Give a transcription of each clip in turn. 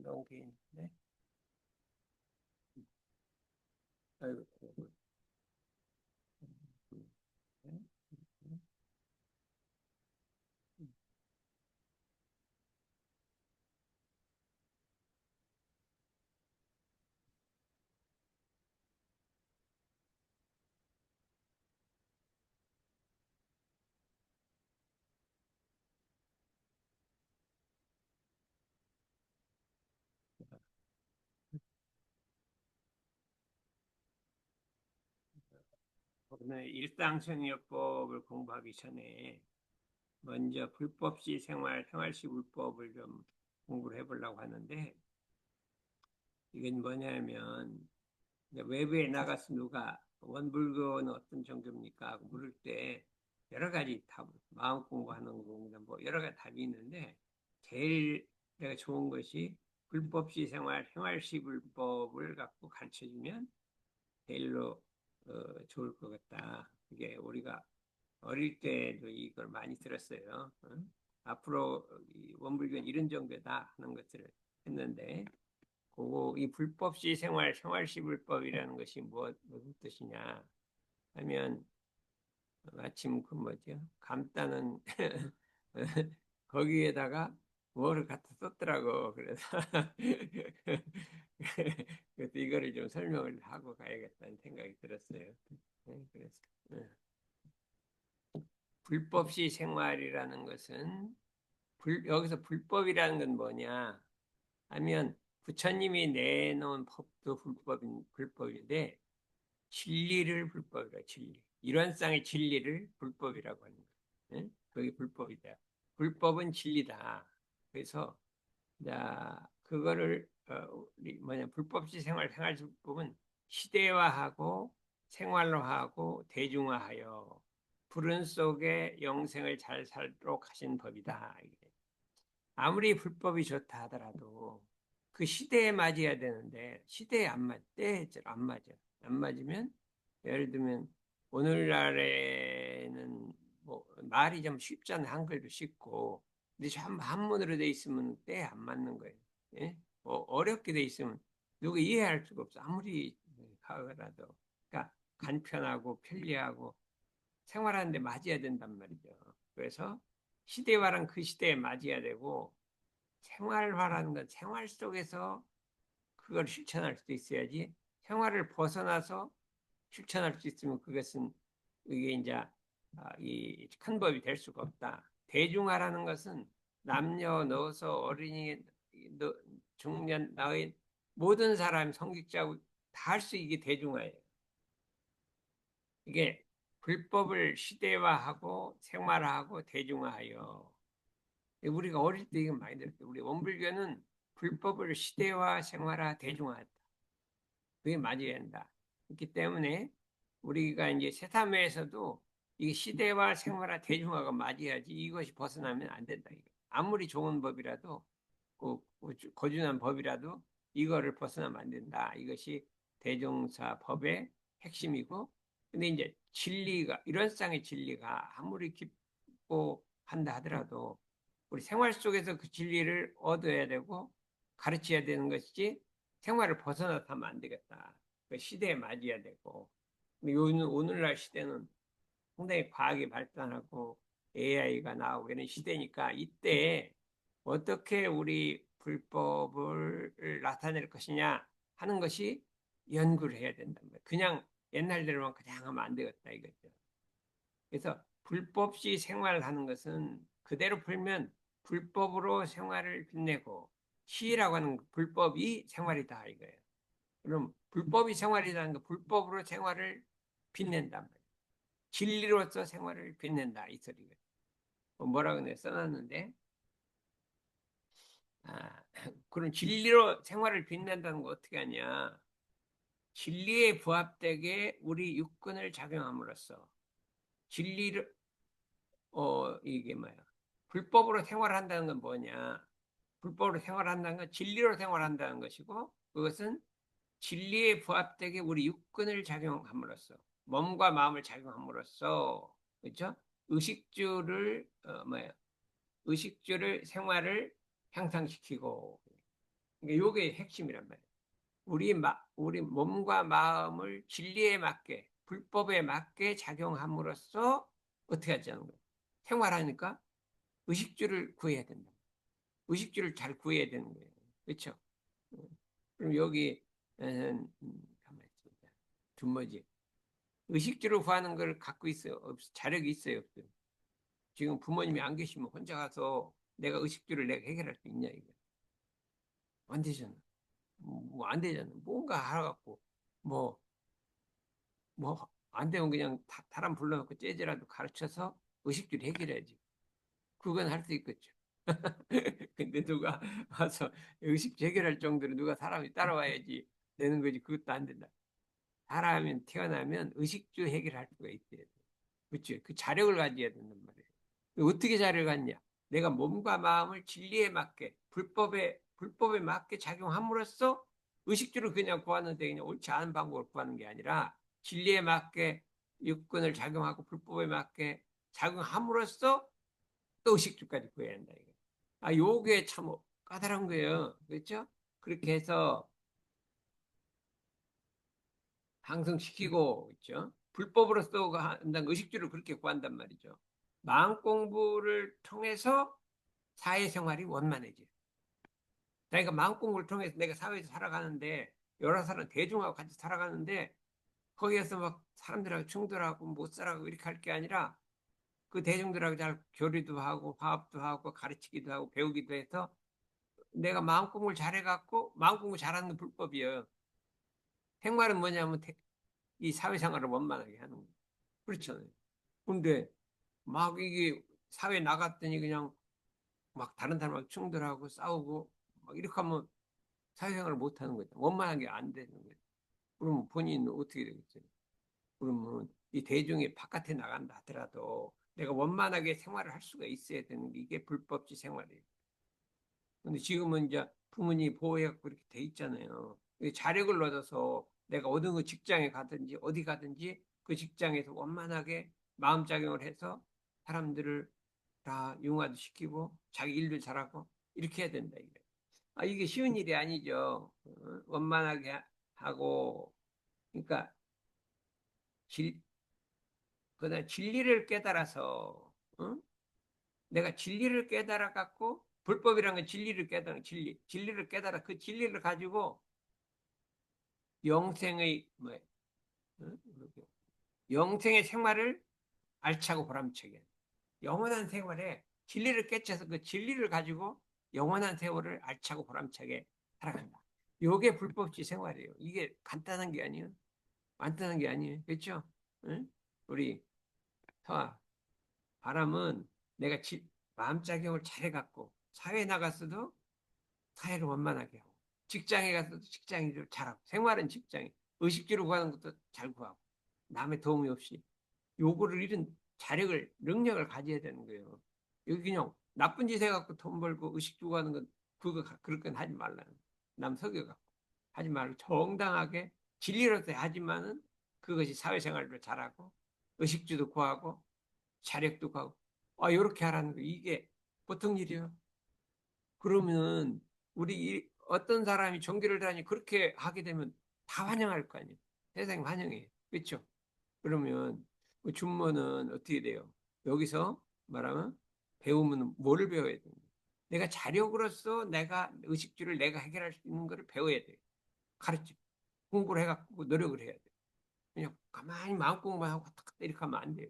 너무 개인인데. 아이고, 아이고. 네. 오늘 일상청이어법을 공부하기 전에 먼저 불법시 생활, 생활시 불법을 좀 공부를 해보려고 하는데, 이건 뭐냐면 이제 외부에 나가서 누가 원불교는 어떤 종교입니까? 하고 물을 때 여러 가지 답, 마음 공부하는 공부나 뭐 여러 가지 답이 있는데, 제일 내가 좋은 것이 불법시 생활, 생활시 불법을 갖고 가르쳐주면 제일로 좋을 것 같다. 이게 우리가 어릴 때도 이걸 많이 들었어요. 응? 앞으로 이 원불교는 이런 종교다 하는 것들을 했는데, 그거 이 불법시 생활, 생활시 불법이라는 것이 무슨 뜻이냐 하면, 마침 그 뭐죠? 감따는 거기에다가 뭐를 갖다 썼더라고. 그래서 그래서 이거를 좀 설명을 하고 가야겠다는 생각이 들었어요. 네, 그래서 네. 불법시 생활이라는 것은 여기서 불법이라는 건 뭐냐 하면 부처님이 내놓은 법도 불법인데 진리를 불법이라 진리. 일원상의 진리를 불법이라고 하는 거예요. 예? 그게 불법이다. 불법은 진리다. 그래서 자 그거를 우리 뭐냐 불법시 생활 생활불법은 시대화하고 생활로하고 대중화하여 푸른 속에 영생을 잘 살도록 하신 법이다. 아무리 불법이 좋다 하더라도 그 시대에 맞아야 되는데 시대에 안 맞, 때에 안 맞아. 안 맞으면 예를 들면 오늘날에는 뭐 말이 좀 쉽잖아요. 한글도 쉽고. 근데 전부 한문으로 돼 있으면 때에 안 맞는 거예요. 예? 어렵게 돼 있으면 누가 이해할 수가 없어. 아무리 하더라도. 그러니까 간편하고 편리하고 생활하는데 맞아야 된단 말이죠. 그래서 시대화랑 그 시대에 맞아야 되고 생활화라는 건 생활 속에서 그걸 실천할 수 있어야지 생활을 벗어나서 실천할 수 있으면 그것은 이게 이제 이큰 법이 될 수가 없다. 대중화라는 것은 남녀, 노소, 어린이, 중년, 나이 모든 사람 성직자고 다 할 수 이게 대중화예요. 이게 불법을 시대화하고 생활화하고 대중화하여 우리가 어릴 때 이거 많이 들었어요. 우리 원불교는 불법을 시대화, 생활화, 대중화했다. 그게 맞아야 한다. 그렇기 때문에 우리가 이제 세타매에서도 이 시대화, 생활화, 대중화가 맞아야지 이것이 벗어나면 안 된다. 아무리 좋은 법이라도 그 고준한 법이라도 이거를 벗어나면 안 된다. 이것이 대종사 법의 핵심이고, 근데 이제 진리가 이런 쌍의 진리가 아무리 깊고 한다 하더라도 우리 생활 속에서 그 진리를 얻어야 되고 가르쳐야 되는 것이지 생활을 벗어나서 하면 안 되겠다. 그 시대에 맞아야 되고. 근데 오늘날 시대는 상당히 과학이 발달하고 AI가 나오고 이런 시대니까 이때 어떻게 우리 불법을 나타낼 것이냐 하는 것이 연구를 해야 된단 말이에요. 그냥 옛날대로만 그냥 하면 안 되겠다 이거죠. 그래서 불법시 생활을 하는 것은 그대로 풀면 불법으로 생활을 빛내고 시라고 하는 불법이 생활이다 이거예요. 그럼 불법이 생활이라는 거 불법으로 생활을 빛낸단 말이에요. 진리로서 생활을 빛낸다 이 소리가. 뭐라고 내가 써놨는데 그럼 진리로 생활을 빛낸다는 거 어떻게 하냐? 진리에 부합되게 우리 육근을 작용함으로써 진리를 이게 뭐야? 불법으로 생활한다는 건 뭐냐? 불법으로 생활한다는 건 진리로 생활한다는 것이고 그것은 진리에 부합되게 우리 육근을 작용함으로써 몸과 마음을 작용함으로써 그렇죠? 의식주를 뭐야? 의식주를 생활을 향상시키고 그러니까 요게 핵심이란 말이에요. 우리 몸과 마음을 진리에 맞게, 불법에 맞게 작용함으로써 어떻게 하자는 거예요? 생활하니까 의식주를 구해야 된다. 의식주를 잘 구해야 되는 거예요. 그렇죠? 그럼 여기, 가만히 있습니다. 두머지. 의식주를 구하는 걸 갖고 있어요? 자력이 있어요? 없어요? 지금 부모님이 안 계시면 혼자 가서 내가 의식주를 내가 해결할 수 있냐, 이거. 안 되잖아. 뭐 안 되잖아. 뭔가 하라갖고, 뭐, 안 되면 그냥 사람 불러놓고 재즈라도 가르쳐서 의식주를 해결해야지. 그건 할 수 있겠죠. 근데 누가 와서 의식주 해결할 정도로 누가 사람이 따라와야지 되는 거지. 그것도 안 된다. 사람이 태어나면 의식주 해결할 수가 있어야 돼. 그렇죠? 그 자력을 가져야 된단 말이에요. 어떻게 자력을 갖냐? 내가 몸과 마음을 진리에 맞게, 불법에 맞게 작용함으로써 의식주를 그냥 구하는데 그냥 옳지 않은 방법을 구하는 게 아니라 진리에 맞게 육군을 작용하고 불법에 맞게 작용함으로써 또 의식주까지 구해야 한다. 이거. 요게 참 까다로운 거예요. 그렇죠? 그렇게 해서 상승시키고 있죠. 불법으로서 한다는 의식주를 그렇게 구한단 말이죠. 마음 공부를 통해서 사회생활이 원만해져요. 그러니까 마음 공부를 통해서 내가 사회에서 살아가는데 여러 사람 대중하고 같이 살아가는데 거기에서 막 사람들하고 충돌하고 못 살아가고 이렇게 할 게 아니라 그 대중들하고 잘 교류도 하고 화합도 하고 가르치기도 하고 배우기도 해서 내가 마음 공부를 잘해갖고 마음 공부 잘하는 건 불법이에요. 생활은 뭐냐면 이 사회생활을 원만하게 하는 거예요. 그렇잖아요. 근데 막 이게 사회 나갔더니 그냥 막 다른 사람하고 충돌하고 싸우고 막 이렇게 하면 사회생활을 못 하는 거죠. 원만하게 안 되는 거죠. 그러면 본인은 어떻게 되겠어요? 그러면 이 대중이 바깥에 나간다 하더라도 내가 원만하게 생활을 할 수가 있어야 되는 게 이게 불법지 생활이에요. 근데 지금은 이제 부모님이 보호해갖고 이렇게 돼 있잖아요. 자력을 얻어서 내가 어느 그 직장에 가든지 어디 가든지 그 직장에서 원만하게 마음작용을 해서 사람들을 다 융화도 시키고 자기 일도 잘하고 이렇게 해야 된다 이게. 이게 쉬운 일이 아니죠. 원만하게 하고 그러니까 질 그다음 진리를 깨달아서 내가 진리를 깨달아 갖고 불법이란 건 진리를 깨달은 진리를 깨달아 그 진리를 가지고 영생의 뭐 영생의 생활을 알차고 보람차게 영원한 생활에 진리를 깨쳐서 그 진리를 가지고 영원한 세월을 알차고 보람차게 살아간다. 요게 불법주의 생활이에요. 이게 간단한 게 아니에요. 간단한 게 아니에요. 그렇죠? 응? 우리 서아 바람은 내가 마음작용을 잘해갖고 사회에 나갔어도 사회를 원만하게 하고 직장에 가서도 직장인을 잘하고 생활은 직장에 의식주로 구하는 것도 잘 구하고 남의 도움이 없이 요거를 이런 자력을 능력을 가져야 되는 거예요. 여기 그냥 나쁜 짓 해갖고 돈 벌고 의식주 구하는 건 그럴 건 하지 말라는 남 속여갖고 하지 말고 정당하게 진리로서 하지만은 그것이 사회생활도 잘하고 의식주도 구하고 자력도 구하고 요렇게 하라는 거 이게 보통 일이요. 그러면 어떤 사람이 종교를 다니 그렇게 하게 되면 다 환영할 거 아니에요. 세상이 환영해. 그렇죠? 그러면 그 준모는 어떻게 돼요? 여기서 말하면 배우면 뭐를 배워야 되는 거예요? 내가 자력으로서 내가 의식주를 내가 해결할 수 있는 거를 배워야 돼요. 가르쳐. 공부를 해갖고 노력을 해야 돼요. 그냥 가만히 마음 공부만 하고 탁 이렇게 하면 안 돼요.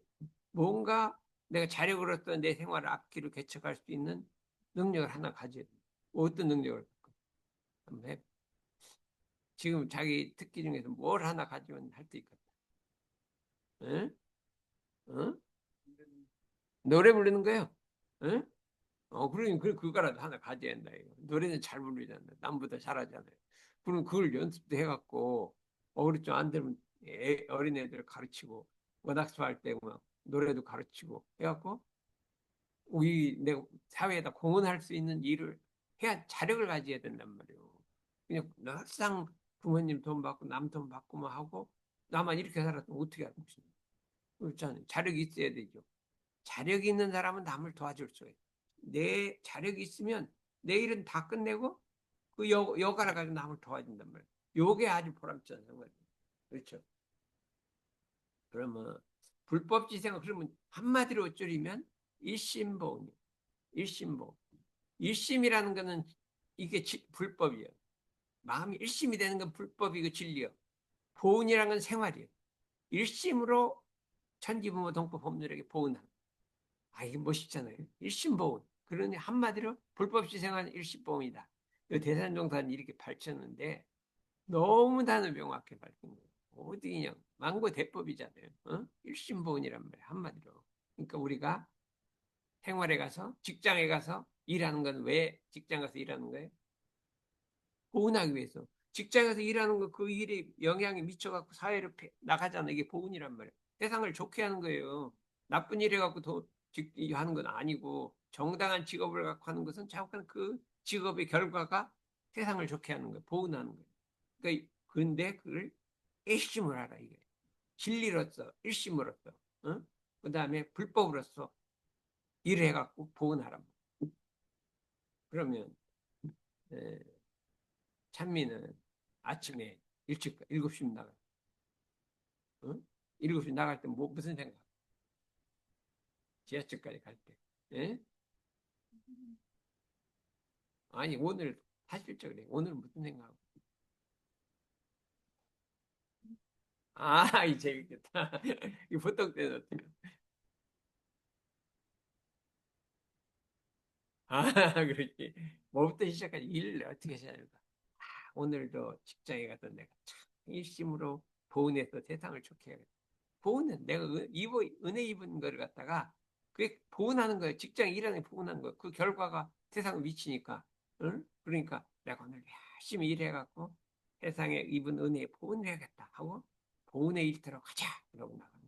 뭔가 내가 자력으로서 내 생활을 앞길을 개척할 수 있는 능력을 하나 가져야 돼요. 어떤 능력을 한번 해. 지금 자기 특기 중에서 뭘 하나 가지면 할 수 있겠다. 응? 응? 노래 부르는 거예요. 응? 그러니 그거라도 하나 가져야 한다. 이거. 노래는 잘 부르잖아요. 남보다 잘하잖아요. 그럼 그걸 연습도 해갖고 어리 좀안 되면 어린애들 가르치고 워낙수 할 때 막 노래도 가르치고 해갖고 우리 내가 사회에다 공헌할 수 있는 일을 해야 자력을 가져야 된단 말이에요. 그냥 항상 부모님 돈 받고 남 돈 받고만 하고 나만 이렇게 살았으면 어떻게 할 것입니까? 그렇잖아요. 자력이 있어야 되죠. 자력이 있는 사람은 남을 도와줄 수가 있어요. 내 자력이 있으면 내 일은 다 끝내고 그 여가를 가지고 남을 도와준단 말이에요. 요게 아주 보람찬 생활이에요. 그렇죠. 그러면 불법지생은 그러면 한마디로 줄이면 일심보온이에요. 일심보온. 일심이라는 거는 이게 불법이에요. 마음이 일심이 되는 건 불법이고 진리요. 보온이라는 건 생활이에요. 일심으로 천지부모 동법 법률에게 보온하는. 아, 이게 멋있잖아요. 일심보온. 그러니 한마디로 불법지생은 일심보온이다. 대산종사는 이렇게 밝혔는데 너무나도 명확히 밝힌 거예요. 어디 그냥 망고 대법이잖아요. 어? 일심보온이란 말이에요. 한마디로. 그러니까 우리가 생활에 가서 직장에 가서 일하는 건 왜 직장 가서 일하는 거예요? 보온하기 위해서. 직장에서 일하는 거 그 일에 영향이 미쳐갖고 사회로 나가잖아. 이게 보온이란 말이에요. 세상을 좋게 하는 거예요. 나쁜 일 해갖고 하는 건 아니고 정당한 직업을 갖고 하는 것은 자꾸 그 직업의 결과가 세상을 좋게 하는 거예요. 보온하는 거예요. 그러니까 근데 그걸 일심을 하라 이게. 진리로서 일심으로서. 어? 그다음에 불법으로서 일을 해갖고 보온하라. 그러면 에, 찬미는 아침에 일찍 7시 나가. 어? 7시 나갈 때 무슨 생각? 지하철까지 갈 때. 예? 아니 오늘 사실적으로 오늘 무슨 생각? 아, 이 재밌겠다. 이 보통 때는 어떻게? 아, 그렇지. 뭐부터 시작하지? 일을 어떻게 해야 될까? 오늘도 직장에 가서 내가 참 일심으로 보은해서 세상을 좋게 해야겠다. 보은은 내가 은혜 입은 거를 갖다가 그게 보은하는 거예요. 직장 일하는 게 보은하는 거예요. 그 결과가 세상을 미치니까. 응? 그러니까 내가 오늘 열심히 일해갖고 세상에 입은 은혜에 보은을 해야겠다 하고 보은의 일터로 가자. 그러고 나가는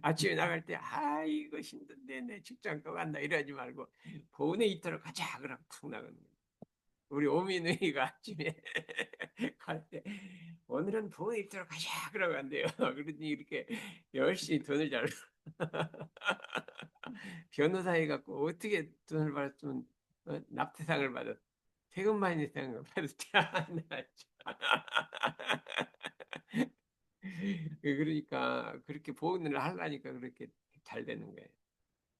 아침에 나갈 때, 이거 힘든데, 내 직장 또 간다. 이러지 말고, 보은의 일터로 가자. 그러고 툭 나가는 거예요. 우리 오민우이가 아침에 갈 때, 오늘은 보은의 일터로 가자. 그러고 안 돼요. 그러니 이렇게 열심히 돈을 잘, 변호사 해갖고 어떻게 돈을 받았으면 납태상을 받았, 세금만 이상을 받았지 않나. 그러니까 그렇게 보은을 하려니까 그렇게 잘 되는 거예요.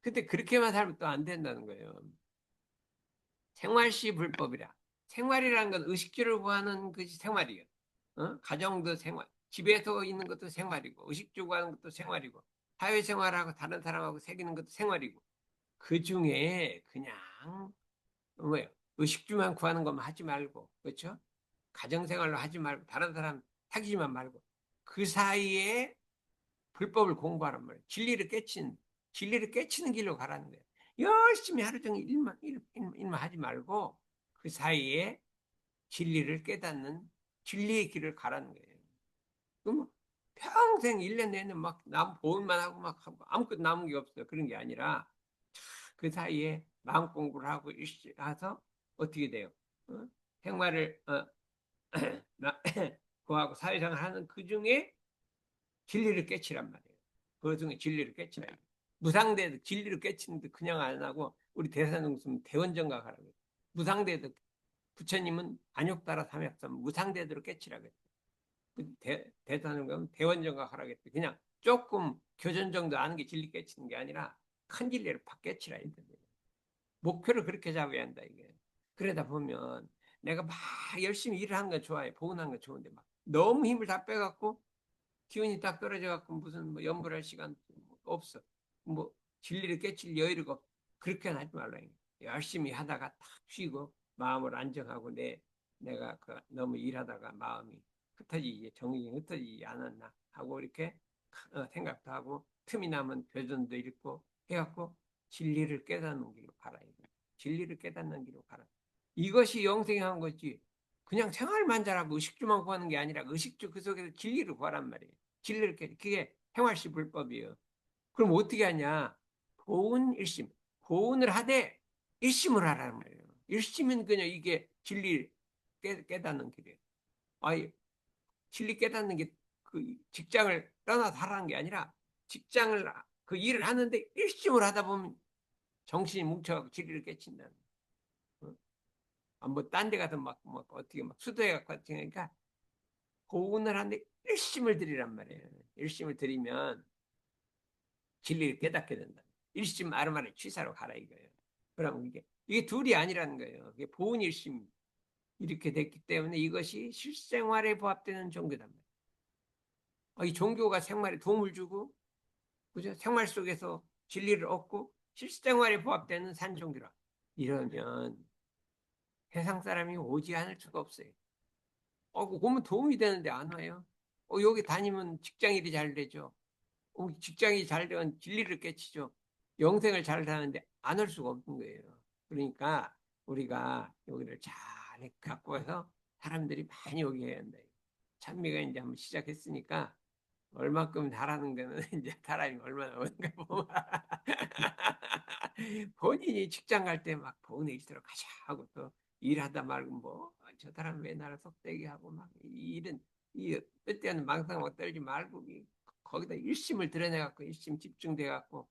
근데 그렇게만 살면 또 안 된다는 거예요. 생활시 불법이라. 생활이라는 건 의식주를 구하는 것이 생활이에요. 어? 가정도 생활, 집에서 있는 것도 생활이고, 의식주 구하는 것도 생활이고, 사회생활하고 다른 사람하고 새기는 것도 생활이고, 그 중에 그냥 뭐예요? 의식주만 구하는 것만 하지 말고, 그렇죠? 가정생활로 하지 말고, 다른 사람 사귀지만 말고, 그 사이에 불법을 공부하란 말이에요. 진리를 깨치는 길로 가라는 거예요. 열심히 하루 종일 일만 하지 말고 그 사이에 진리를 깨닫는 진리의 길을 가라는 거예요. 그럼 평생 1년 내내 막 보험만 하고 막 하고 아무것도 남은 게 없어요. 그런 게 아니라 그 사이에 마음 공부를 하고 해서 어떻게 돼요? 어? 생활을 그하고 사회생활 하는 그 중에 진리를 깨치란 말이에요. 그 중에 진리를 깨치라. 무상대도 진리를 깨치는데 그냥 안 하고 우리 대사능수는 대원정각 하라고 해요. 무상대도 부처님은 안욕따라 삼약삼 무상대도로 깨치라고 했어요. 대사능은 대원정각 하라고 했어요. 그냥 조금 교전 정도 아는 게 진리 깨치는 게 아니라 큰 진리를 팍 깨치라 했거든요. 목표를 그렇게 잡아야 한다 이게. 그러다 보면 내가 막 열심히 일을 하는 건 좋아해. 보온하는 건 좋은데 막 너무 힘을 다 빼갖고 기운이 딱 떨어져 갖고 무슨 뭐 연불할 시간 없어. 뭐 진리를 깨칠 여유가 없어. 그렇게는 하지 말라. 열심히 하다가 탁 쉬고 마음을 안정하고 내가 너무 일하다가 마음이 흩어지지 정이 흩어지지 않았나 하고 이렇게 생각도 하고 틈이 나면 교전도 읽고 해갖고 진리를 깨닫는 길로 가라. 진리를 깨닫는 길로 가라. 이것이 영생한 거지. 그냥 생활만 잘하고 의식주만 구하는 게 아니라 의식주 그 속에서 진리를 구하란 말이에요. 진리를 깨. 그게 행활시 불법이에요. 그럼 어떻게 하냐? 보은 일심. 보은을 하되 일심을 하라는 말이에요. 일심은 그냥 이게 진리 깨닫는 길이에요. 아예 진리 깨닫는 게 그 직장을 떠나서 하라는 게 아니라 직장을 그 일을 하는데 일심을 하다 보면 정신이 뭉쳐가고 진리를 깨친다는 거예요. 뭐딴 데 가서 막 어떻게 막 수도에 갖고 하니까 보훈을 하는데 일심을 들이란 말이에요. 일심을 들이면 진리를 깨닫게 된다. 일심 아르마를 취사로 가라 이거예요. 그럼 이게 둘이 아니라는 거예요. 이게 보훈 일심 이렇게 됐기 때문에 이것이 실생활에 부합되는 종교단 말이에요. 이 종교가 생활에 도움을 주고, 그죠? 생활 속에서 진리를 얻고 실생활에 부합되는 산 종교라. 이러면 세상 사람이 오지 않을 수가 없어요. 오면 도움이 되는데 안 와요. 여기 다니면 직장일이 잘 되죠. 직장이 잘 되면 진리를 깨치죠. 영생을 잘 사는데 안 올 수가 없는 거예요. 그러니까 우리가 여기를 잘 갖고 와서 사람들이 많이 오게 해야 한다. 찬미가 이제 한번 시작했으니까 얼마큼 잘하는 거는 이제 사람이 얼마나 오는가 보면 본인이 직장 갈 때 막 보은 일시로 가자 하고 또 일하다 말고 저 사람 왜 나를 속되게 하고 막 이 일은 이 때때는 망상 막 떨지 말고 거기다 일심을 드러내갖고 일심 집중돼갖고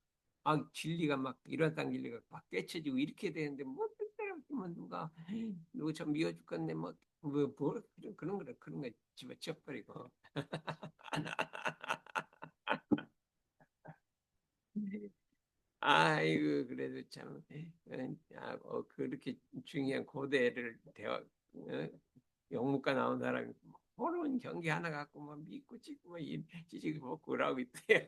진리가 막 이런땅 진리가 막 깨쳐지고 이렇게 되는데 뜻대로 누가 좀 미워 죽겠네 그런 거 집어치워버리고 아이고 그래도 참 그렇게 중요한 고대를 영문과 나온 사람이 어려운 경기 하나 갖고 막 믿고 찍고 막 찌지고 먹고 그러고 있대.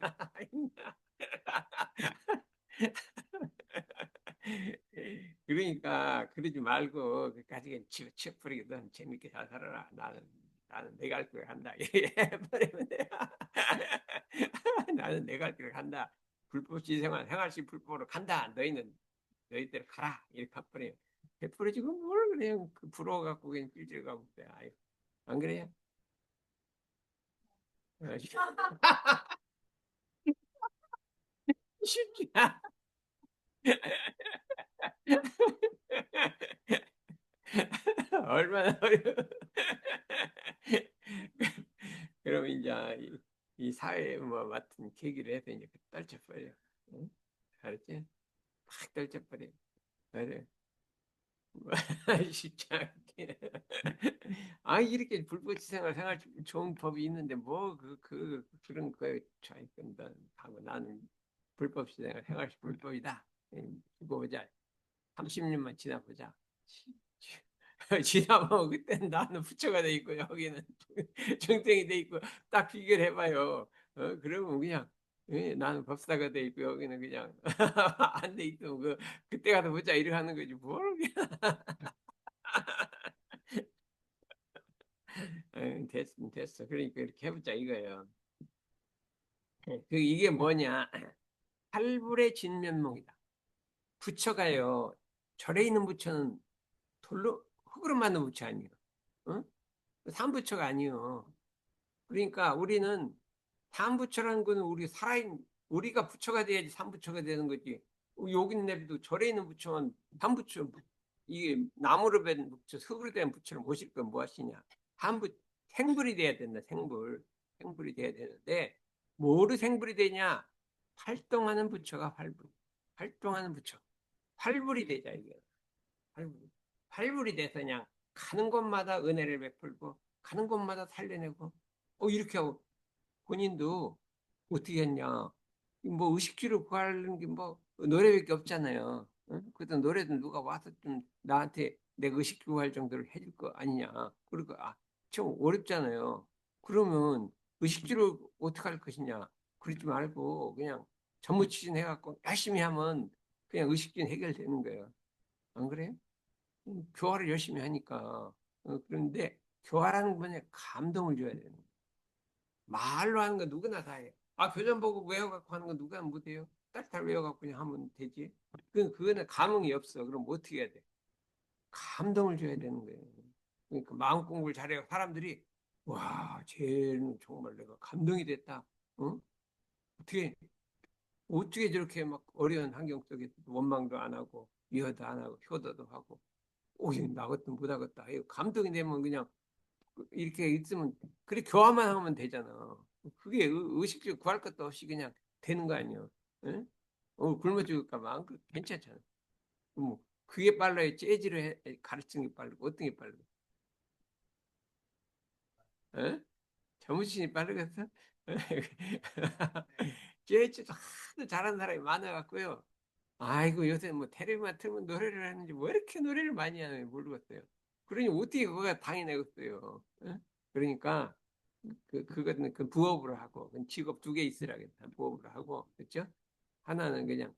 그러니까 그러지 말고 그까지 치워버리거든. 재밌게 잘 살아라. 나는 내가 할 거를 한다. 해버리면 돼. 나는 내가 할 거를 한다. 불법시 생활시 불법으로 간다. 너희들 가라. 이렇게 해버려. 해버려 지금 뭘 그냥 부러워갖고 그냥 찔찔가고 그래. 아유, 안 그래요? 쉽지 않아. 얼마나 어려워. 그럼 이제 이 사회에 맡은 계기를 해서 이제 떨쳐버려. 응? 알았지? 팍 떨쳐버려. 그래. 쉽지 않게. 이렇게 불법치 생활 좋은 법이 있는데 그런 거에 차이건다 하고 나는 불법시 생활 불법이다. 두고 보자. 30년만 지나보자. 지나면 그때는 나는 부처가 돼 있고 여기는 중생이 돼 있고 딱 비교를 해봐요. 그러면 그냥 나는 법사가 돼 있고 여기는 그냥 안 돼 있고 그때 가서 보자 이렇게 하는 거지 뭘 그냥 됐어. 그러니까 이렇게 해보자 이거예요. 이게 뭐냐? 팔불의 진면목이다. 부처가요. 절에 있는 부처는 돌로 흙으로 만든 부처 아니에요. 응? 삼부처가 아니에요. 그러니까 우리는 삼부처라는 거는 우리가 부처가 돼야지 삼부처가 되는 거지. 여기 있는 애도 절에 있는 부처는 삼부처 이게 나무로 된 부처, 흙으로 된 부처를 모실 건 무엇이냐? 삼부 생불이 돼야 된다. 생불이 돼야 되는데 뭐로 생불이 되냐? 활동하는 부처가 활불. 활동하는 부처. 활불이 되자 이게. 활불. 활불이 돼서 그냥 가는 곳마다 은혜를 베풀고 가는 곳마다 살려내고 이렇게 하고 본인도 어떻게 했냐. 의식주를 구하는 게 노래밖에 없잖아요. 응? 그래도 노래도 누가 와서 좀 나한테 내가 의식주 구할 정도로 해줄 거 아니냐. 그리고 좀 어렵잖아요. 그러면 의식주를 어떻게 할 것이냐. 그러지 말고 그냥 전무추진 해갖고 열심히 하면 그냥 의식주는 해결되는 거예요. 안 그래요? 교화를 열심히 하니까. 그런데 교화라는 분에 감동을 줘야 되는 거예요. 말로 하는 거 누구나 다 해. 교전 보고 외워갖고 하는 거 누가 못해요? 딸딸 외워갖고 그냥 하면 되지. 그거는 감흥이 없어. 그럼 어떻게 해야 돼? 감동을 줘야 되는 거예요. 그러니까 마음 공부를 잘해요. 사람들이 와, 쟤는 정말 내가 감동이 됐다. 어? 어떻게 어떻게 저렇게 막 어려운 환경 속에서 원망도 안 하고 위화도 안 하고 효도도 하고 나 같은 못하겠다. 감동이 되면 그냥 이렇게 있으면 그래 교화만 하면 되잖아. 그게 의식적으로 구할 것도 없이 그냥 되는 거 아니야. 응? 굶어 죽을까 봐 괜찮잖아. 그게 빨라요? 가르치는 게 빠르고 어떤 게 빠르고? 어? 정신이 빠르겠어? 재즈도 하도 잘하는 사람이 많아갖고요. 아이고 요새 뭐 테레비만 틀면 노래를 하는지 왜 이렇게 노래를 많이 하는지 모르겠어요. 그러니 어떻게 그거가 당해내겠어요. 어? 그러니까 그거는 그 부업으로 하고 그건 직업 두 개 있으라겠다. 부업으로 하고 그렇죠? 하나는 그냥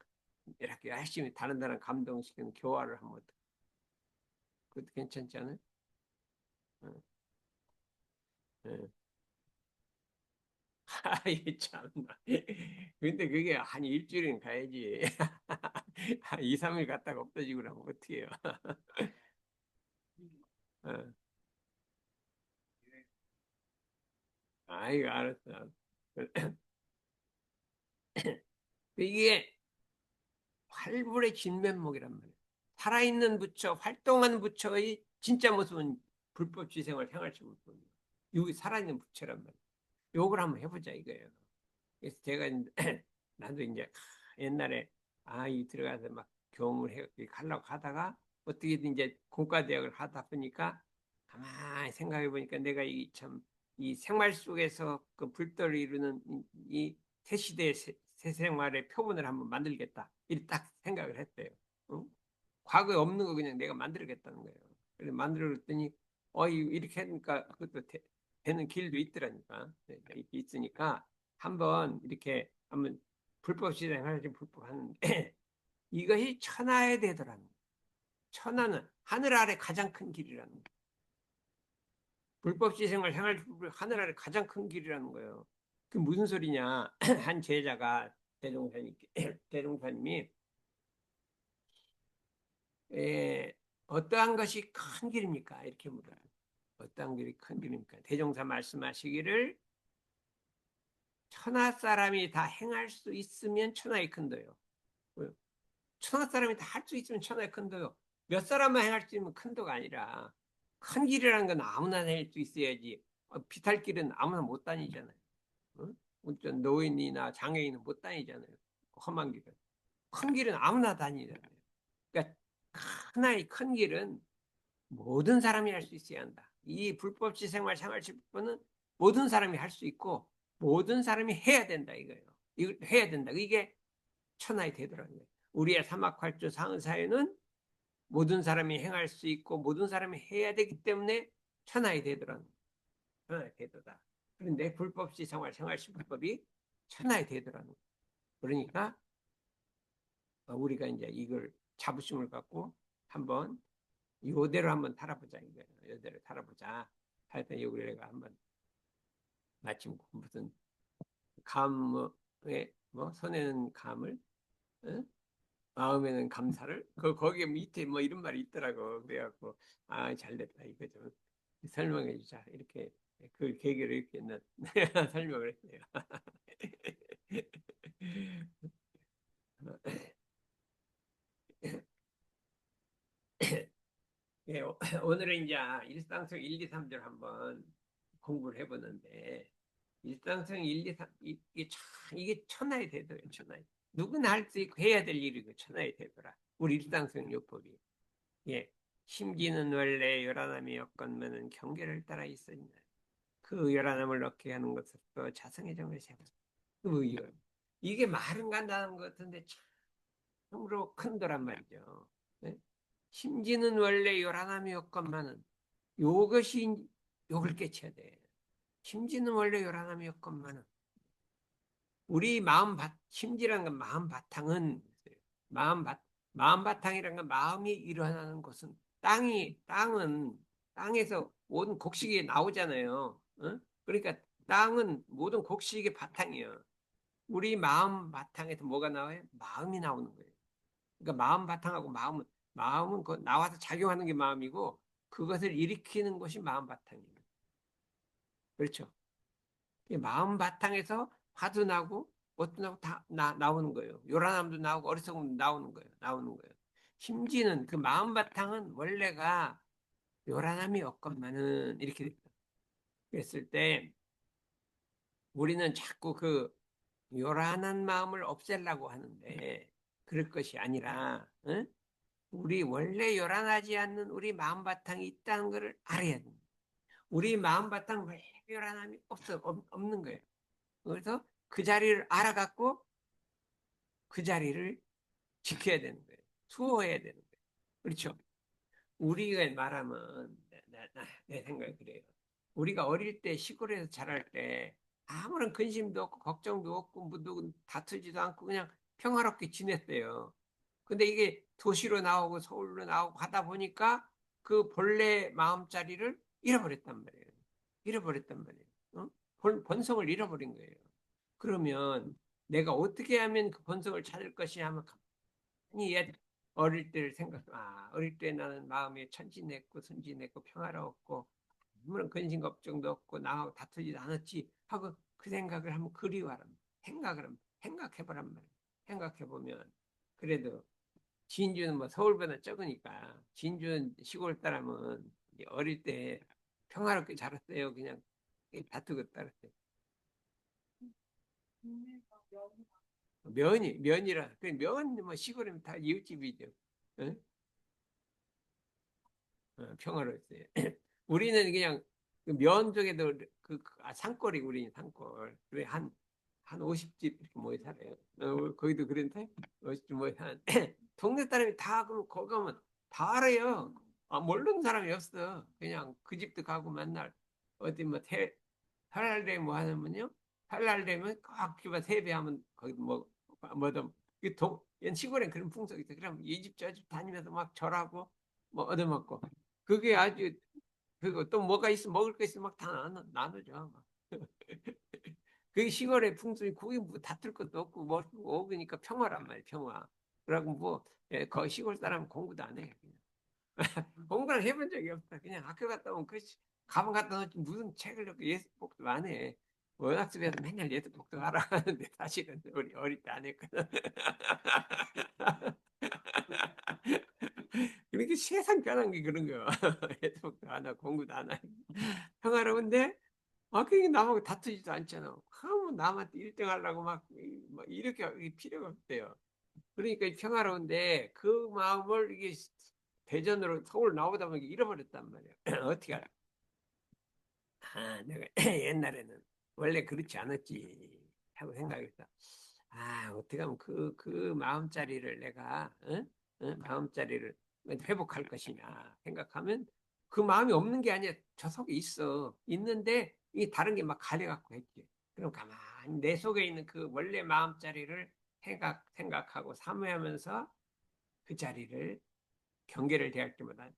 이렇게 열심히 다른 사람 감동시키는 교화를 하면 그것도 괜찮지 않아요? 어, 어. 아이 참나. 근데 그게 한 일주일은 가야지. 한 2, 3일 갔다가 없어지고 그러면 어떡해요? 어. 아이고 알았어. 알았어. 이게 활불의 진면목이란 말이에요. 살아있는 부처, 활동하는 부처의 진짜 모습은 불법 지생을 행할 수 없거든요. 여기 살아있는 부처란 말이에요. 요걸 한번 해보자 이거예요. 그래서 제가 나도 이제 옛날에 이 들어가서 막 교험을 하려고 하다가 어떻게든 이제 공과대학을 하다 보니까 가만히 생각해 보니까 내가 이 참 이 생활 속에서 그 불도를 이루는 이 새시대의 새 생활의 표본을 한번 만들겠다. 이렇게 딱 생각을 했대요. 응? 과거에 없는 거 그냥 내가 만들겠다는 거예요. 그래서 만들었더니 이렇게 하니까 그것도 되는 길도 있더라니까. 네, 이렇게 있으니까 한번 이렇게 한번 불법 시행하지 불법하는데 이것이 천하에 되더라는 거예요. 천하는 하늘 아래 가장 큰 길이라는 거예요. 불법 시생을 행할 하늘 아래 가장 큰 길이라는 거예요. 그 무슨 소리냐? 한 제자가 대종사님이 어떠한 것이 큰 길입니까? 이렇게 물어요. 어떠한 길이 큰 길입니까? 대종사 말씀하시기를 천하 사람이 다 행할 수 있으면 천하의 큰도요. 천하 사람이 다 할 수 있으면 천하의 큰도요. 몇 사람만 행할 수 있으면 큰도가 아니라 큰 길이라는 건 아무나 다닐 수 있어야지. 비탈길은 아무나 못 다니잖아요. 어? 어떤 노인이나 장애인은 못 다니잖아요. 험한 길은. 큰 길은 아무나 다니잖아요. 그러니까 하나의 큰 길은 모든 사람이 할 수 있어야 한다. 이 불법시 생활 생활실법은 모든 사람이 할 수 있고 모든 사람이 해야 된다 이거예요. 이걸 해야 된다. 이게 천하의 되더라고요. 우리의 삼학활주 상사에는 모든 사람이 행할 수 있고 모든 사람이 해야 되기 때문에 천하의 되더라는 거예요. 천하의 되도다. 그런데 불법시 생활 생활실법이 천하의 되더라는 거예요. 그러니까 우리가 이제 이걸 자부심을 갖고 한번 요대로 한번 달아보자 이거예요. 요대로 달아보자. 하여튼 요걸 내가 한번 마침 무슨 감에 뭐 손에는 감을 어? 마음에는 감사를 거기에 밑에 뭐 이런 말이 있더라고. 그래갖고 잘 됐다 이거 좀 설명해 주자 이렇게 그 계기를 이렇게 설명을 했어요. 예, 오늘은 이제 일상성 1, 2, 3절 한번 공부를 해보는데 일상성 1, 2, 3 이게 천하의 대도예요. 천하의 누구나 할 수 있고 해야 될 일이고 천하의 대도라. 우리 일상성 요법이 예 심기는 원래 요란함이 였건만은 경계를 따라 있었냐. 그 요란함을 얻게 하는 것으로 자성의 정을 세워. 이게 말은 간다는 것 같은데 참으로 큰 거란 말이죠. 예? 심지는 원래 요란함이었건만은 요것이 욕을 깨쳐야 돼. 심지는 원래 요란함이었건만은 우리 심지라는 건 마음 바탕은 마음 바 마음 바탕이라는 건 마음이 일어나는 것은 땅은 땅에서 모든 곡식이 나오잖아요. 어? 그러니까 땅은 모든 곡식의 바탕이에요. 우리 마음 바탕에서 뭐가 나와요? 마음이 나오는 거예요. 그러니까 마음 바탕하고 마음은 그 나와서 작용하는 게 마음이고 그것을 일으키는 것이 마음 바탕이에요. 그렇죠? 마음 바탕에서 화도 나고 뭣도 나고 다 나오는 거예요. 요란함도 나오고 어리석음도 나오는 거예요. 나오는 거예요. 심지는 그 마음 바탕은 원래가 요란함이 없건만은 이렇게 됐을 때 우리는 자꾸 그 요란한 마음을 없애려고 하는데 그럴 것이 아니라 응? 우리 원래 요란하지 않는 우리 마음 바탕이 있다는 것을 알아야 됩니다. 우리 마음 바탕 원래 요란함이 없는 거예요. 그래서 그 자리를 알아갖고 그 자리를 지켜야 되는 거예요. 수호해야 되는 거예요. 그렇죠? 우리가 말하면 내 생각이 그래요. 우리가 어릴 때 시골에서 자랄 때 아무런 근심도 없고 걱정도 없고 뭐 누구 다투지도 않고 그냥 평화롭게 지냈어요. 근데 이게 도시로 나오고 서울로 나오고 하다 보니까 그 본래 마음자리를 잃어버렸단 말이에요. 잃어버렸단 말이에요. 어? 본성을 잃어버린 거예요. 그러면 내가 어떻게 하면 그 본성을 찾을 것이냐 하면 가만히 어릴 때를 어릴 때 나는 마음이 천진했고 순진했고 평화로웠고 아무런 근심 걱정도 없고 나하고 다투지도 않았지 하고 그 생각을 한번 그리워하란 말이에요. 생각해보란 말이에요. 생각해보면 그래도 진주는 뭐 서울보다 적으니까 진주는 시골 사람은 어릴 때 평화롭게 자랐어요. 그냥 다투고 따랐어요. 면이라 그면뭐 시골이면 다 이웃집이죠. 응? 평화로웠어요. 우리는 그냥 그면 쪽에도 산골이 우리는 산골. 그래 한 50집 이렇게 모여 살아요. 거기도 그런데 50집 모여 한 동네 사람이 다 그럼 거기 가면 다 알아요. 모르는 사람이 없어. 그냥 그 집도 가고 맨날 어디 뭐 설날에 뭐 하냐면요. 설날 되면 꼭 집에 세배하면 거기 뭐든 시골엔 그런 풍속이 있어. 그럼 이 집 저 집 다니면서 막 절하고 뭐 얻어먹고 그게 아주 그리고 또 뭐가 있어 먹을 거 있으면 막 다 나누죠. 막. 그게 시골의 풍습이 그게 뭐 다툴 것도 없고 뭐 오니까 평화란 말이야 평화. 그러고 뭐 거 시골 사람 공부도 안 해. 그냥. 공부를 해본 적이 없다. 그냥 학교 갔다 오면 그 가방 갖다 놓지 무슨 책을 이렇게 예습 복습 안 해. 원학습에서 맨날 예습 복습하라 하는데 사실은 우리 어릴 때 안 했거든. 그렇게 세상 편한 게 그런 거야. 예습 복습 안 하고 공부도 안 하고 평화로운데 그게 남하고 다투지도 않잖아. 그러면 남한테 1등 하려고 막 이렇게 필요가 없대요. 그러니까 평화로운데 그 마음을 이게 대전으로 서울 나오다 보니까 잃어버렸단 말이야. 어떻게 알아? 내가 옛날에는 원래 그렇지 않았지 하고 생각했어. 어떻게 하면 그 마음자리를 내가, 마음자리를 회복할 것이냐 생각하면 그 마음이 없는 게 아니야. 저 속에 있어. 있는데 이 다른 게 막 가려갖고 했지. 그럼 가만히 내 속에 있는 그 원래 마음자리를 생각하고 사모하면서 그 자리를 경계를 대할 때마다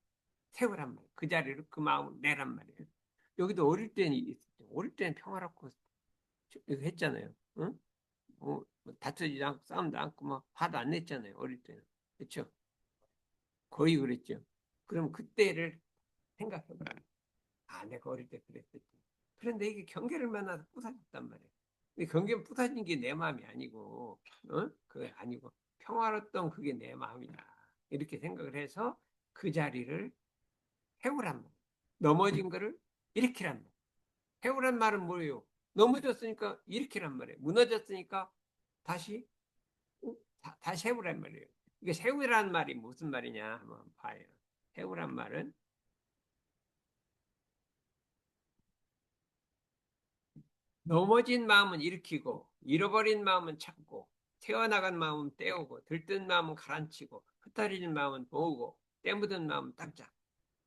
세우란 말이야. 그 자리를 그 마음을 내란 말이에요. 여기도 어릴 때는 있었죠. 어릴 때는 평화롭고 했잖아요. 응? 뭐 다투지도 않고 싸움도 않고 막 화도 안 냈잖아요. 어릴 때는. 그렇죠? 거의 그랬죠. 그럼 그때를 생각해봐. 내가 어릴 때 그랬었지. 그런데 이게 경계를 만나서 부서졌단 말이에요. 근데 경계 부서진 게 내 마음이 아니고, 그게 아니고 평화로웠던 그게 내 마음이다. 이렇게 생각을 해서 그 자리를 해오란 말이에요. 넘어진 거를 일으키란 말이에요. 해오란 말은 뭐예요? 넘어졌으니까 일으키란 말이에요. 무너졌으니까 다시 다시 해보란 말이에요. 이게 세우란 말이 무슨 말이냐 한번 봐요. 세우란 말은 넘어진 마음은 일으키고 잃어버린 마음은 찾고 태어나간 마음은 떼우고 들뜬 마음은 가라앉히고 흩어진 마음은 모으고 때묻은 마음은 닦자.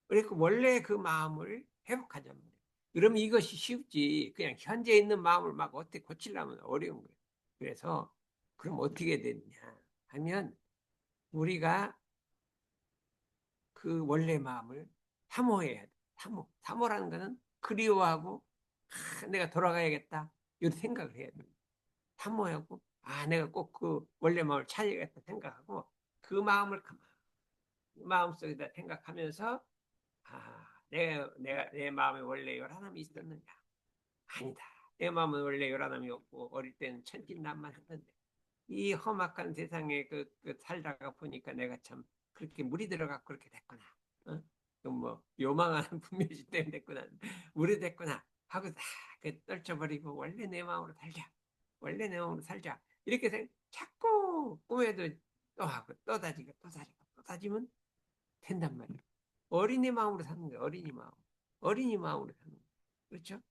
그러니까 원래 그 마음을 회복하자는 거예요. 그러면 이것이 쉽지. 그냥 현재 있는 마음을 막 어떻게 고치려면 어려운 거예요. 그래서 그럼 어떻게 되느냐 하면 우리가 그 원래 마음을 사모해야 돼. 사모라는 거는 그리워하고 내가 돌아가야겠다. 이런 생각을 해야 돼. 사모하고 내가 꼭 그 원래 마음을 찾아야겠다 생각하고 그 마음을 가만 마음속에다 생각하면서 내 마음에 원래 요란함이 있었느냐? 아니다. 내 마음은 원래 요란함이 없고 어릴 때는 천진난만했는데 이 험악한 세상에 살다가 보니까 내가 참 그렇게 물이 들어가 그렇게 됐구나. 어? 뭐 요망한 분별심 때문에 됐구나. 물이 됐구나 하고 떨쳐버리고 원래 내 마음으로 살자. 원래 내 마음으로 살자. 이렇게 자꾸 꿈에도 또 하고 또 다지고 또 다지고 다지면 된단 말이에요. 어린이 마음으로 사는 거예요. 어린이 마음. 어린이 마음으로 사는 거예요. 그렇죠?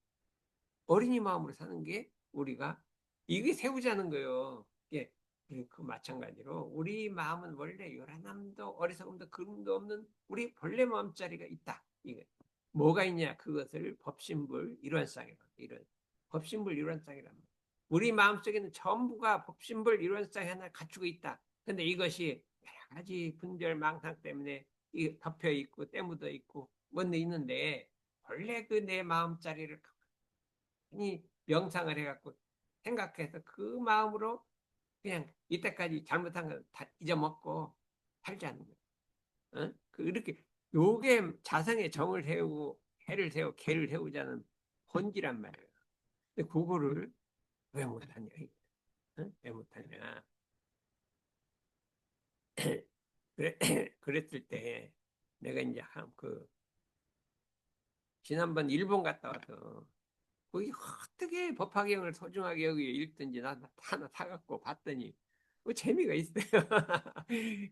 어린이 마음으로 사는 게 우리가 이게 세우자는 거예요. 예. 그 마찬가지로 우리 마음은 원래 요란함도 어리석음도 그름도 없는 우리 본래 마음자리가 있다. 이게 뭐가 있냐? 그것을 법신불 일원상이라. 이런 법신불 일원상이란 말이에요. 우리 마음속에는 전부가 법신불 일원상 하나 갖추고 있다. 근데 이것이 여러 가지 분별 망상 때문에 이 덮여 있고 때묻어 있고 뭔데 있는데 원래 그 내 마음자리를 이 명상을 해갖고 생각해서 그 마음으로 그냥 이때까지 잘못한 거 다 잊어먹고 살자는 거예요. 어? 그 이렇게 요게 자성의 정을 세우고 해를 세우고 개를 세우자는 본질란 말이에요. 근데 그거를 왜 못하냐? 어? 왜 못하냐? 그래, 그랬을 때 내가 이제 그 지난번 일본 갔다 와서 거기 어떻게 법화경을 소중하게 여기 읽든지 나 하나 사갖고 봤더니 뭐 재미가 있어요.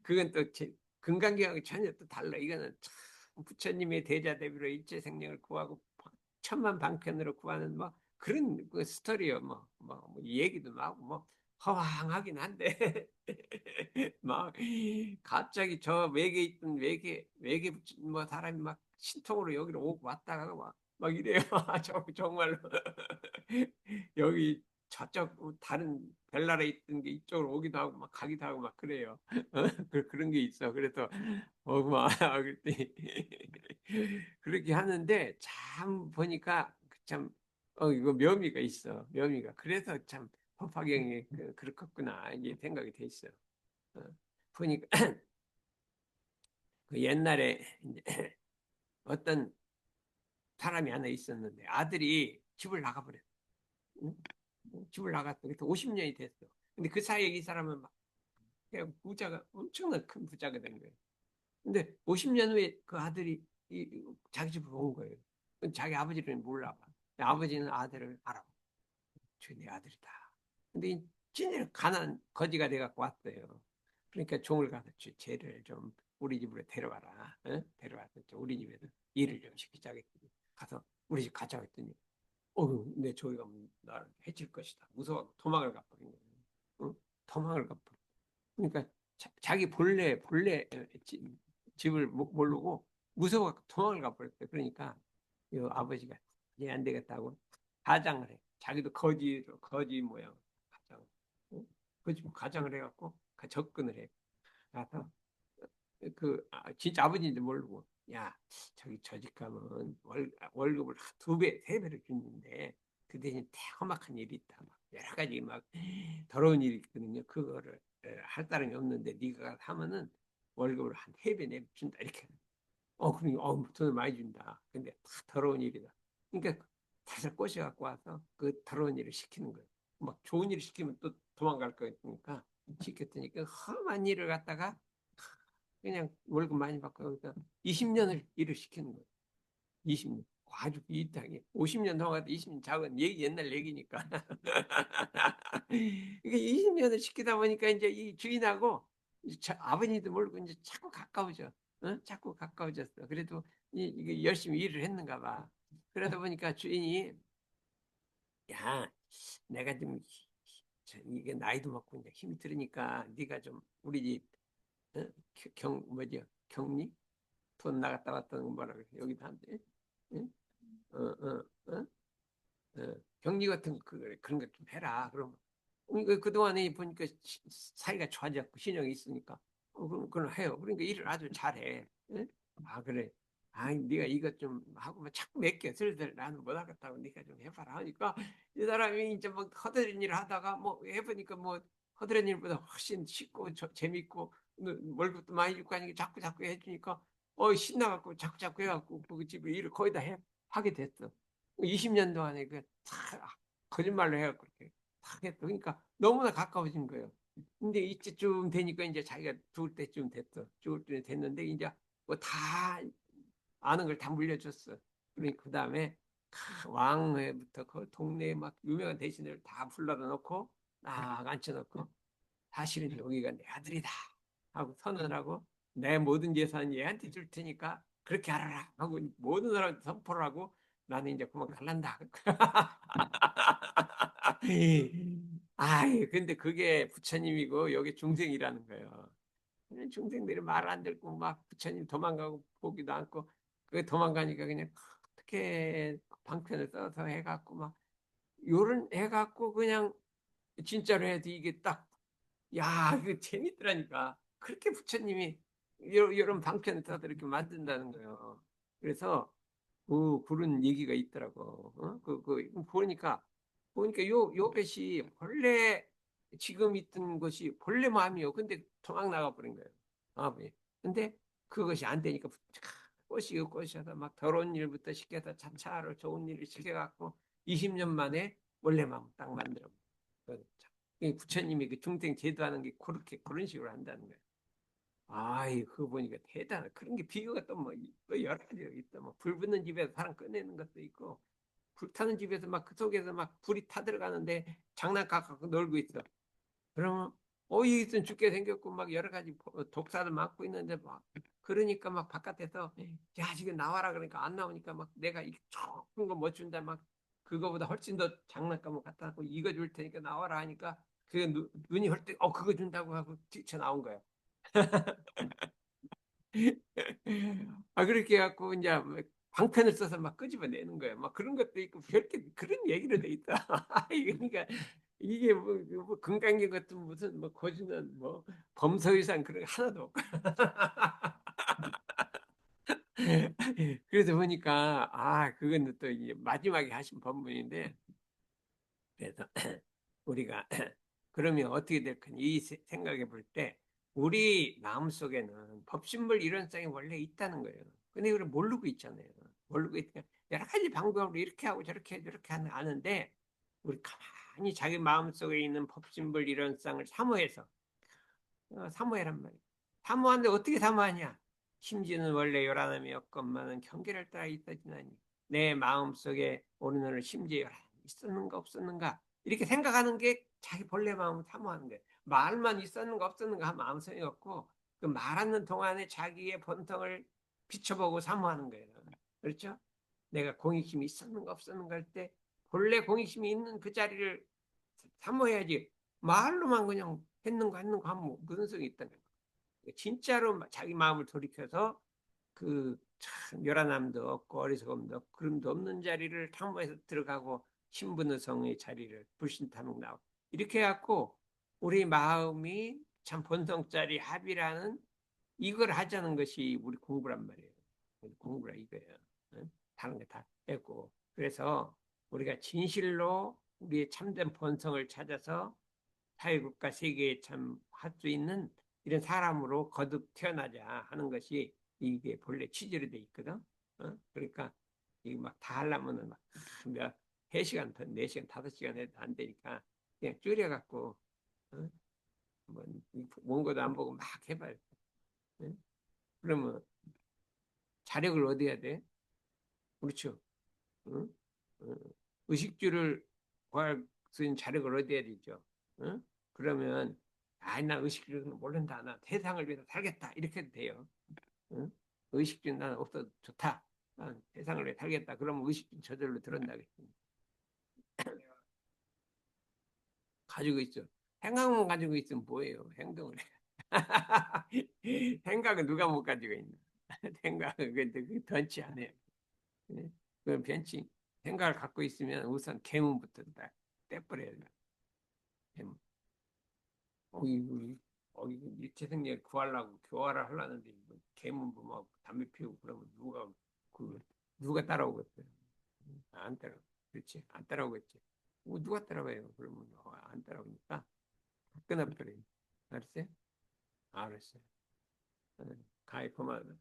그건 또 금강경하고 전혀 또 달라. 이거는 참 부처님의 대자대비로 일체생명을 구하고 천만 방편으로 구하는 뭐 그런 그 스토리요. 뭐 얘기도 나오고 뭐 허황하긴 한데 막 갑자기 저 외계에 있던 외계 뭐 사람이 막 신통으로 여기로 오고 왔다가 막 이래요. 정말로 여기 저쪽 다른 별나라에 있던 게 이쪽으로 오기도 하고 막 가기도 하고 막 그래요. 그런 게 있어. 그래서 막 그랬더니 그렇게 하는데 참 보니까 참 이거 묘미가 있어. 묘미가. 그래서 참 법화경이 그렇겠구나 이제 생각이 돼 있어. 어, 보니까 그 옛날에 이제 어떤 사람이 하나 있었는데 아들이 집을 나가버렸어. 응? 집을 나갔어. 그래서 50년이 됐어. 근데 그 사이에 이 사람은 막 그냥 부자가 엄청난 큰 부자가 된 거예요. 근데 50년 후에 그 아들이 자기 집으로 온 거예요. 자기 아버지를 몰라 봐. 아버지는 아들을 알아. 저내 아들이다. 근데 이 진짜 가난 거지가 돼갖고 왔어요. 그러니까 종을 가서 쟤를 좀 우리 집으로 데려와라. 어? 데려와서 우리 집에서 일을 좀 시키자 했더니 가서 우리 집 가자고 했더니 근데 저기 가면 나를 해칠 것이다. 무서워 도망을 가버린 거예요. 어? 도망을 가버린. 그러니까 자기 본래 집을 모르고 무서워 도망을 가버렸어요. 그러니까 이 아버지가 이제 안 되겠다고 가장을 해. 자기도 거지 모양 가장. 가장을 해갖고 접근을 해. 가서 진짜 아버지인지 모르고 야 저기 저 집 가면 월급을 두 배, 세 배를 주는데 그 대신 험악한 일이 있다. 막 여러 가지 막 더러운 일이 있거든요. 그거를 할 사람이 없는데 네가 하면은 월급을 한 세 배, 네 배 준다 이렇게. 그러니까 돈을 많이 준다. 근데 다 더러운 일이다. 그러니까 다들 꼬셔갖고 와서 그 더러운 일을 시키는 거예요. 막 좋은 일을 시키면 또 도망갈 거니까 시켰더니까 험한 일을 갖다가 그냥 월급 많이 받고 그러니까 20년을 일을 시키는 거예요. 20년. 아주 이 땅에 50년 동안 20년 작은 얘기 옛날 얘기니까. 이게 20년을 시키다 보니까 이제 이 주인하고 아버님도 모르고 이제 자꾸 가까워져. 자꾸 가까워졌어. 그래도 이게 열심히 일을 했는가 봐. 그러다 보니까 주인이 야, 내가 좀 이게 나이도 먹고 이제 힘이 들으니까 네가 좀 우리 집 어? 뭐죠? 격리? 돈 나갔다 왔다는 거 뭐라 그래? 여기도 한대. 응? 어? 격리 같은 거 그런 거 좀 해라. 그럼 그동안에 보니까 사이가 좋아졌고 신용이 있으니까 그럼 해요. 그러니까 일을 아주 잘해. 응? 그래. 네가 이것 좀 하고 뭐 자꾸 맡겨 슬슬 나는 못하겠다고 네가 좀 해봐라 하니까 이 사람이 이제 뭐 허드렛 일을 하다가 뭐 해보니까 뭐 허드렛 일보다 훨씬 쉽고 재밌고 월급도 많이 줄거 아니까 자꾸 해주니까 신나갖고 자꾸 해갖고 그 집에 일을 거의 다 하게 됐어. 20년 동안에 다 거짓말로 해갖고 이렇게 다 했어. 그러니까 너무나 가까워진 거예요. 근데 이때쯤 되니까 이제 자기가 죽을 때쯤 됐어. 죽을 때 됐는데 이제 뭐 다 아는 걸 다 물려줬어. 그러니까 그 다음에 왕회부터 그 동네에 막 유명한 대신을 다 불러다 놓고 딱 앉혀놓고 사실은 여기가 내 아들이다 하고 선언하고 내 모든 재산 얘한테 줄 테니까 그렇게 알아라 하고 모든 사람한테 선포를 하고 나는 이제 그만 갈란다. 아이, 근데 그게 부처님이고 여기 중생이라는 거예요. 그냥 중생들이 말 안 듣고 막 부처님 도망가고 보기도 않고 그 도망가니까 그냥 어떻게 방편을 써서 해갖고 막 요런 해갖고 그냥 진짜로 해도 이게 딱 야, 이거 재밌더라니까. 그렇게 부처님이 이런 방편을 써서 이렇게 만든다는 거예요. 그래서 그런 얘기가 있더라고. 보니까 요 것이 본래 지금 있던 것이 본래 마음이요. 근데 도망 나가 버린 거예요. 마음이. 근데 그것이 안 되니까 꼬시고 꼬셔서 막 더러운 일부터 시켜서 차차로 좋은 일을 시켜갖고 20년 만에 원래 마음 딱 만들어. 이 부처님이 그 중생 제도하는 게 그렇게 그런 식으로 한다는 거예요. 아이, 그거 보니까 대단해. 그런 게 비교가 또 여러 가지가 있다. 뭐, 불 붙는 집에서 사람 꺼내는 것도 있고, 불타는 집에서 막 그 속에서 막 불이 타들어가는데 장난감 갖고 놀고 있어. 그러면, 이것은 죽게 생겼고, 막 여러 가지 독사를 맞고 있는데, 막, 그러니까 막 바깥에서, 야, 지금 나와라. 그러니까 안 나오니까 막 내가 이 좋은 거 못 준다. 막, 그거보다 훨씬 더 장난감을 갖다 놓고 이거 줄 테니까 나와라 하니까, 그 눈이 헐떡, 그거 준다고 하고 뛰쳐나온 거야. 그렇게 해갖고, 이제, 방편을 써서 막 끄집어내는 거예요. 막 그런 것도 있고, 별게 그런 얘기로 돼 있다. 그러니까, 이게 뭐 건강기 같은 무슨, 뭐, 고지는 뭐, 범서이상 그런 거 하나도 없고. 그래서 보니까, 그건 또 이제 마지막에 하신 법문인데, 그래서 우리가, 그러면 어떻게 될까? 이 생각해 볼 때, 우리 마음속에는 법신물 이론성이 원래 있다는 거예요. 근데 이걸 모르고 있잖아요. 모르고 있으니까 여러 가지 방법으로 이렇게 하고 저렇게 아는데 우리 가만히 자기 마음속에 있는 법신물 이론성을 사모해서 사모해란 말이에요. 사모하는데 어떻게 사모하냐? 심지는 원래 요란함이 없건만은 경계를 따라 있어지나니 내 마음속에 오늘 심지에 요란함이 있었는가 없었는가 이렇게 생각하는 게 자기 본래 마음을 사모하는 거예요. 말만 있었는가 없었는가 하면 아무 소용이 없고 그 말하는 동안에 자기의 본성을 비춰보고 사모하는 거예요. 그렇죠? 내가 공익심이 있었는가 없었는가 할 때 본래 공익심이 있는 그 자리를 사모해야지 말로만 그냥 했는가 하면 무슨 소용이 있다는 거예요. 진짜로 자기 마음을 돌이켜서 그 참 요란함도 없고 어리석음도 없고 그름도 없는 자리를 탐구해서 들어가고 신분의 성의 자리를 불신탐욕 나오고 이렇게 해갖고 우리 마음이 참 본성짜리 합이라는 이걸 하자는 것이 우리 공부란 말이에요. 공부라 이거예요. 응? 다른 게 다 했고 그래서 우리가 진실로 우리의 참된 본성을 찾아서 사회국가 세계에 참 할 수 있는 이런 사람으로 거듭 태어나자 하는 것이 이게 본래 취지로 돼 있거든. 그러니까 이게 막 다 하려면은 몇 3시간, 4시간, 5시간 해도 안 되니까 그냥 줄여갖고 어? 뭐 원고도 안 보고 막 해봐요. 응? 그러면 자력을 얻어야 돼. 그렇죠. 응? 어, 의식주를 구할 수 있는 자력을 얻어야 되죠. 응? 그러면 나 의식주는 모른다. 나 세상을 위해서 살겠다. 이렇게 해도 돼요. 응? 의식주는 나는 없어도 좋다. 난 세상을 위해 서 살겠다. 그러면 의식주 저절로 들어온다겠지. 가지고 있어. 생각만 가지고 있으면 뭐예요? 행동을 해. 생각은 누가 못 가지고 있나? 생각은 근데 그 변치 않아요. 예? 그 변치 생각을 갖고 있으면 우선 계문부터 딱 떼버려야 돼. 계문. 이거 일체생명 구하려고 교화를 하려는데 계문 보면 담배 피우고 그러면 그 누가 따라오겠어요? 안 따라. 그렇지? 안 따라오겠지. 누가 따라와요? 그러면 안 따라오니까 끊어버려요. 알았어요? 알았어요. 가입 그만.